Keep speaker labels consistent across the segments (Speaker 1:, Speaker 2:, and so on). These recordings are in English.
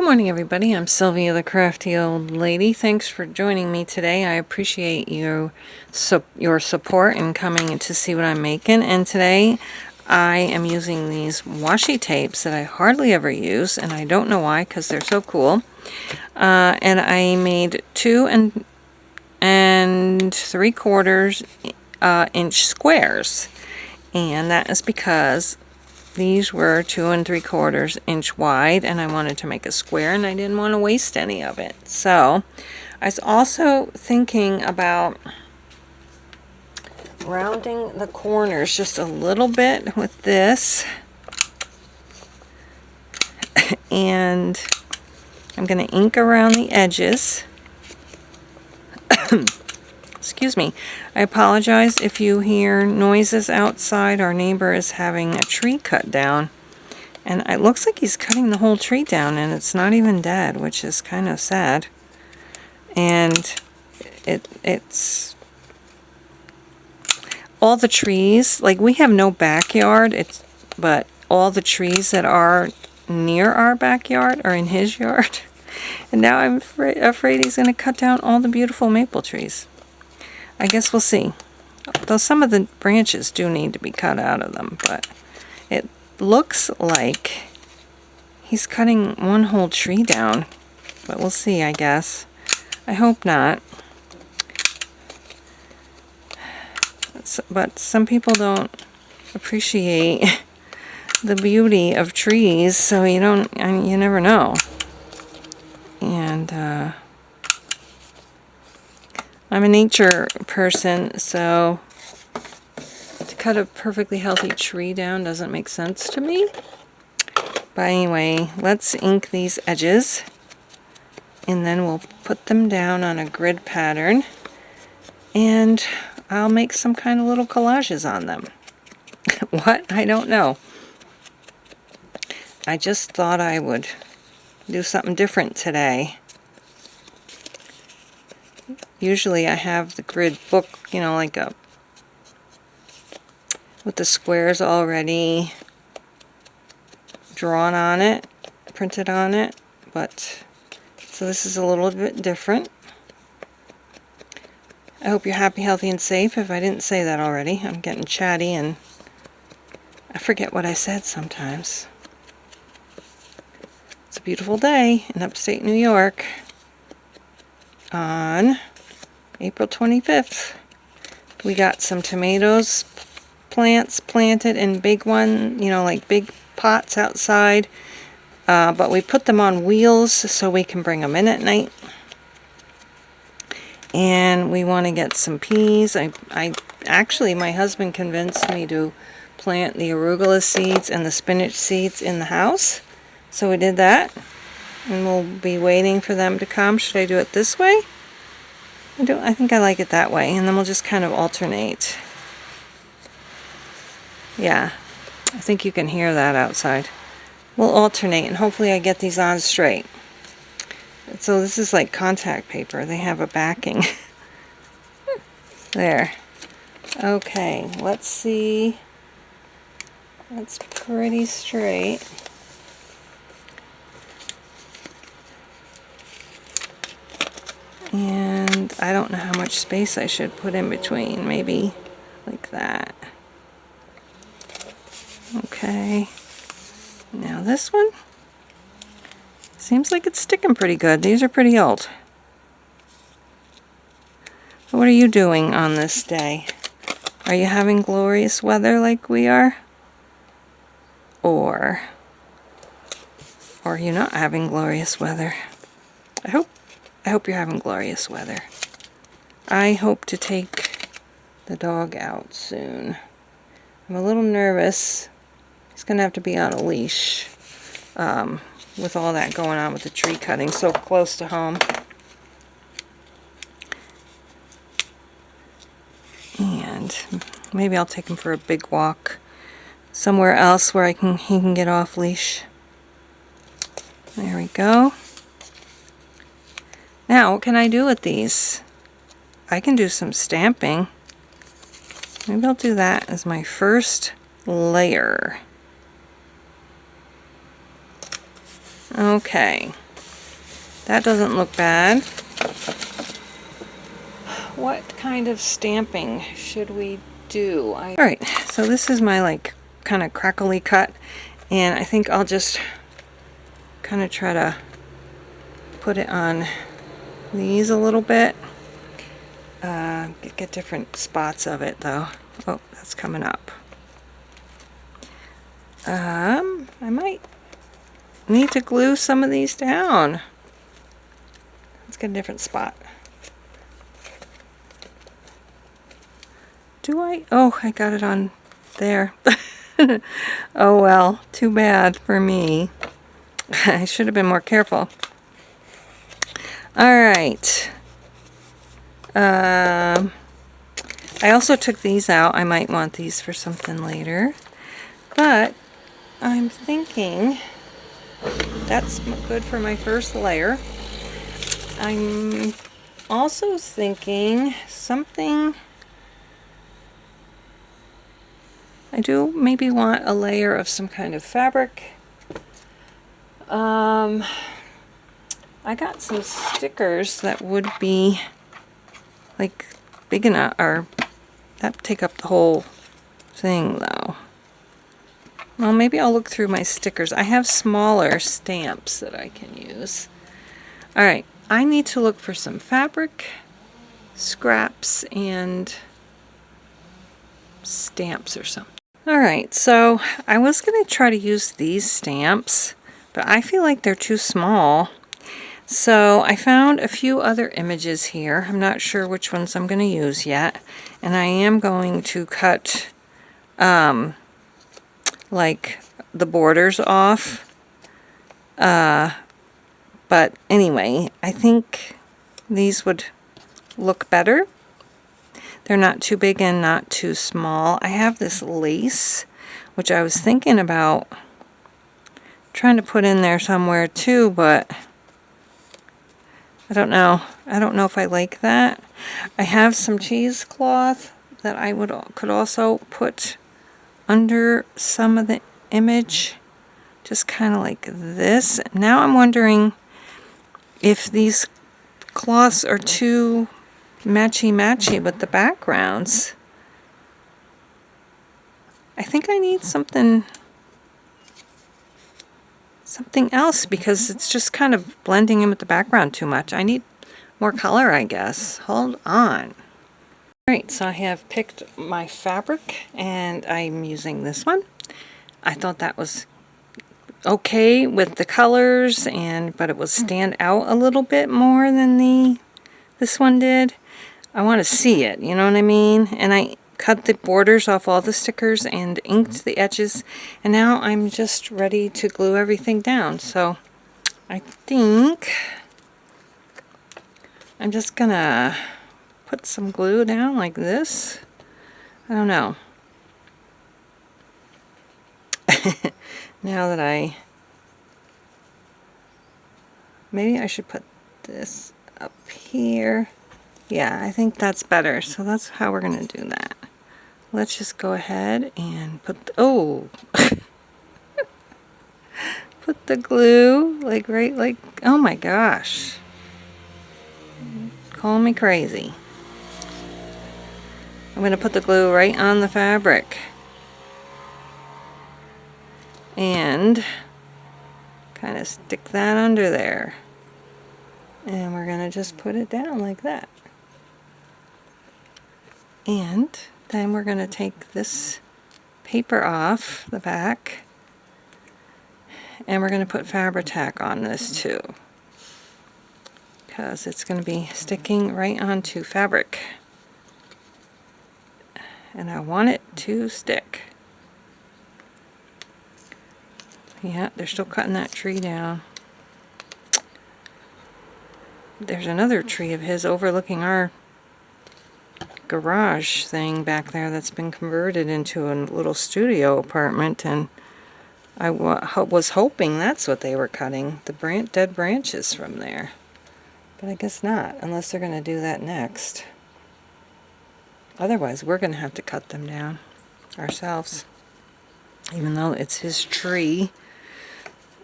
Speaker 1: Good morning, everybody. I'm Sylvia, the crafty old lady. Thanks for joining me today. I appreciate your support in coming to see what I'm making. And today I am using these washi tapes that I hardly ever use, and I don't know why, because they're so cool. And I made 2 3/4 inch squares, and that is because these were 2 3/4 inch wide, and I wanted to make a square, and I didn't want to waste any of it. So I was also thinking about rounding the corners just a little bit with this. And I'm going to ink around the edges. Excuse me. I apologize if you hear noises outside. Our neighbor is having a tree cut down. And it looks like he's cutting the whole tree down, and it's not even dead, which is kind of sad. And it's all the trees, like we have no backyard, but all the trees that are near our backyard are in his yard. And now I'm afraid he's going to cut down all the beautiful maple trees. I guess we'll see. Though some of the branches do need to be cut out of them, but it looks like he's cutting one whole tree down. But we'll see, I guess. I hope not. But some people don't appreciate the beauty of trees, so you never know. And I'm a nature person, so to cut a perfectly healthy tree down doesn't make sense to me. But anyway, let's ink these edges, and then we'll put them down on a grid pattern, and I'll make some kind of little collages on them. What? I don't know. I just thought I would do something different today. Usually I have the grid book, like with the squares already drawn on it, printed on it, but so this is a little bit different. I hope you're happy, healthy, and safe. If I didn't say that already, I'm getting chatty and I forget what I said sometimes. It's a beautiful day in upstate New York on April 25th. We got some tomatoes plants planted in big like big pots outside, but we put them on wheels so we can bring them in at night. And we want to get some peas. Actually, my husband convinced me to plant the arugula seeds and the spinach seeds in the house, so we did that, and we'll be waiting for them to come. Should I do it this way? I think I like it that way, and then we'll just kind of alternate. Yeah, I think you can hear that outside. We'll alternate, and hopefully I get these on straight. So this is like contact paper. They have a backing. There. Okay, let's see. That's pretty straight. And I don't know how much space I should put in between. Maybe like that. Okay. Now this one seems like it's sticking pretty good. These are pretty old. What are you doing on this day? Are you having glorious weather like we are? Or are you not having glorious weather? I hope you're having glorious weather. I hope to take the dog out soon. I'm a little nervous. He's going to have to be on a leash with all that going on with the tree cutting so close to home. And maybe I'll take him for a big walk somewhere else where he can get off leash. There we go. Now, what can I do with these? I can do some stamping. Maybe I'll do that as my first layer. Okay. That doesn't look bad. What kind of stamping should we do? Alright, so this is my like kind of crackly cut, and I think I'll just kind of try to put it on these a little bit. Get different spots of it though. Oh, that's coming up. I might need to glue some of these down. Let's get a different spot. Do I? Oh, I got it on there. Oh well, too bad for me. I should have been more careful. Alright. I also took these out. I might want these for something later. But I'm thinking that's good for my first layer. I'm also thinking something... I do maybe want a layer of some kind of fabric. I got some stickers that would be like big enough, or that take up the whole thing though. Well, maybe I'll look through my stickers. I have smaller stamps that I can use. Alright, I need to look for some fabric, scraps, and stamps or something. Alright, so I was going to try to use these stamps, but I feel like they're too small. So I found a few other images here. I'm not sure which ones I'm going to use yet. And I am going to cut like the borders off. But anyway, I think these would look better. They're not too big and not too small. I have this lace, which I was thinking about trying to put in there somewhere too, but I don't know. I don't know if I like that. I have some cheesecloth that I could also put under some of the image, just kind of like this. Now I'm wondering if these cloths are too matchy-matchy with the backgrounds. I think I need something else because it's just kind of blending in with the background too much. I need more color, I guess. Hold on. Alright, so I have picked my fabric and I'm using this one. I thought that was okay with the colors, but it would stand out a little bit more than this one did. I want to see it, you know what I mean? And I cut the borders off all the stickers and inked the edges, and now I'm just ready to glue everything down. So I think I'm just gonna put some glue down like this. I don't know. Now that maybe I should put this up here. Yeah, I think that's better. So that's how we're going to do that. Let's just go ahead and put put the glue like oh my gosh. Call me crazy. I'm going to put the glue right on the fabric. And kind of stick that under there. And we're going to just put it down like that. And then we're going to take this paper off the back, and we're going to put Fabri-Tac on this too, because it's going to be sticking right onto fabric, and I want it to stick. Yeah, they're still cutting that tree down. There's another tree of his overlooking our garage thing back there that's been converted into a little studio apartment, and I was hoping that's what they were cutting, the dead branches from there. But I guess not, unless they're going to do that next. Otherwise, we're going to have to cut them down ourselves. Even though it's his tree,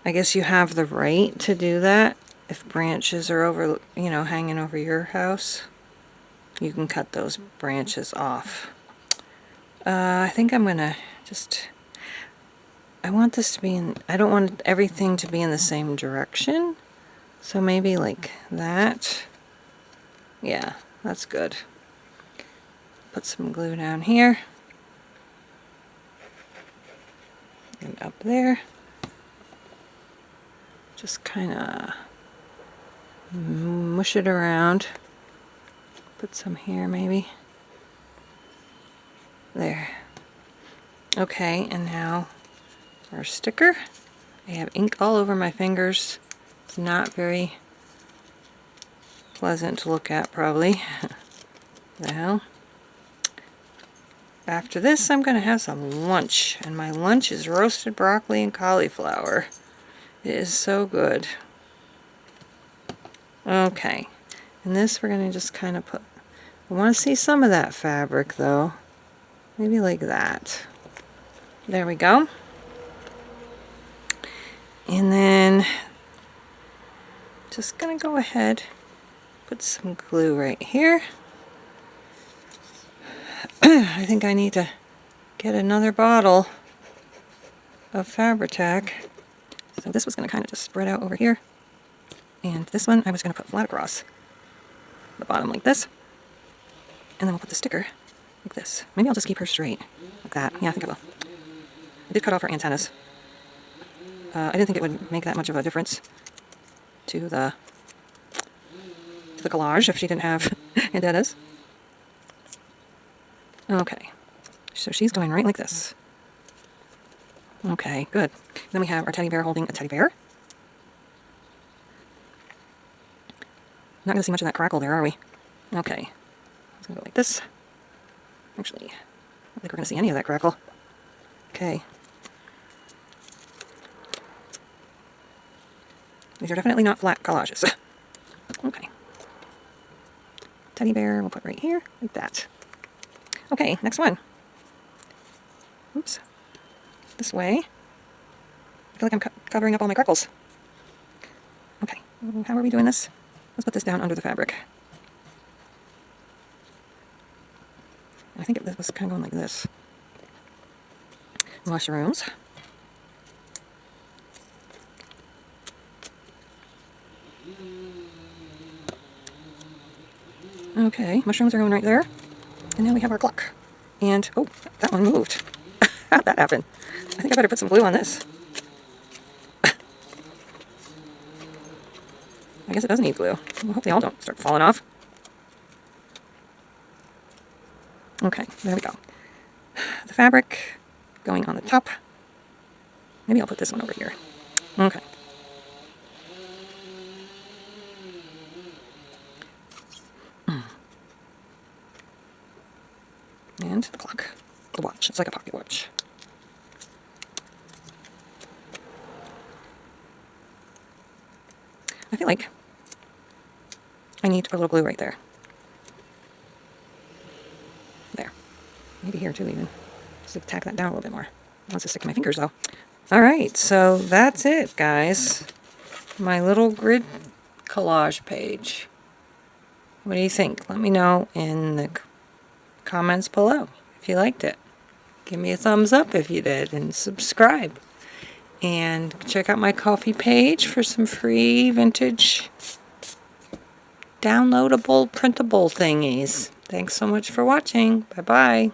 Speaker 1: I guess you have the right to do that if branches are over, you know, hanging over your house, you can cut those branches off. I think I'm gonna just, I want this to be in, I don't want everything to be in the same direction, so maybe like that. Yeah, that's good. Put some glue down here and up there. Just kind of mush it around. Put some here maybe. There. Okay, and now our sticker. I have ink all over my fingers. It's not very pleasant to look at, probably. The hell. After this, I'm going to have some lunch, and my lunch is roasted broccoli and cauliflower. It is so good. Okay, and this we're going to just kind of put, I want to see some of that fabric though. Maybe like that. There we go. And then just going to go ahead, put some glue right here. I think I need to get another bottle of Fabri-Tac. So this was going to kind of just spread out over here. And this one I was going to put flat across the bottom like this. And then we'll put the sticker like this. Maybe I'll just keep her straight like that. Yeah, I think I will. I did cut off her antennas. I didn't think it would make that much of a difference to the collage if she didn't have antennas. Okay, so she's going right like this. Okay, good. Then we have our teddy bear holding a teddy bear. Not going to see much of that crackle there, are we? Okay. It's going to go like this. Actually, I don't think we're going to see any of that crackle. Okay. These are definitely not flat collages. Okay. Teddy bear we'll put right here, like that. Okay, next one. Oops. This way. I feel like I'm covering up all my crackles. Okay, how are we doing this? Let's put this down under the fabric. I think it was kind of going like this. Mushrooms. Okay, mushrooms are going right there. And now we have our clock. And, oh, that one moved. How'd that happen? I think I better put some glue on this. I guess it does need glue. I hope they all don't start falling off. Okay, there we go. The fabric going on the top. Maybe I'll put this one over here. Okay. And the clock. The watch. It's like a pocket watch. I feel like I need a little glue right there. There. Maybe here too even. Just tack that down a little bit more. I want to stick to my fingers though. Alright, so that's it, guys. My little grid collage page. What do you think? Let me know in the comments below if you liked it. Give me a thumbs up if you did, and subscribe. And check out my Ko-fi page for some free vintage downloadable printable thingies. Thanks so much for watching. Bye bye.